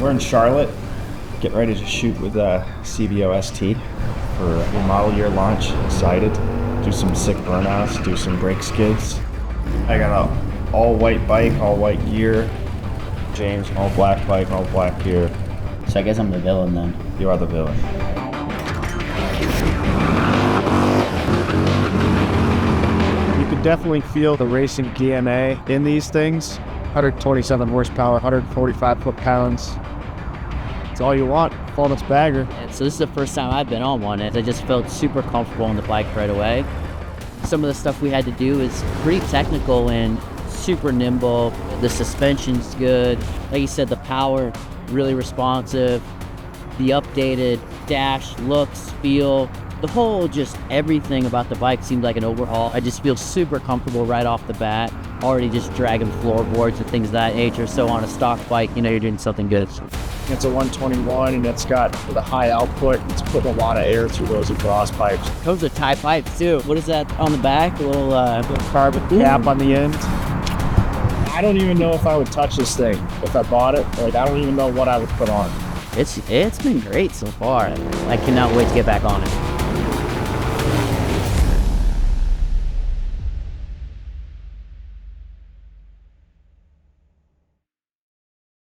We're in Charlotte, getting ready to shoot with CVO ST for a model year launch. Excited. Do some sick burnouts, do some brake skids. I got a all white bike, all white gear. James, all black bike, all black gear. So I guess I'm the villain then. You are the villain. You can definitely feel the racing DNA in these things. 127 horsepower, 145 foot-pounds. It's all you want, fullness bagger. And so this is the first time I've been on one, and I just felt super comfortable on the bike right away. Some of the stuff we had to do is pretty technical and super nimble. The suspension's good. Like you said, the power, really responsive. The updated dash, looks, feel, the whole just everything about the bike seemed like an overhaul. I just feel super comfortable right off the bat. Already just dragging floorboards and things of that nature. So on a stock bike, you know you're doing something good. It's a 121 and it's got the high output. It's putting a lot of air through those exhaust pipes. Those are tie pipes too. What is that on the back? A little carbon cap on the end. I don't even know if I would touch this thing if I bought it. Like, I don't even know what I would put on. It's been great so far. I cannot wait to get back on it.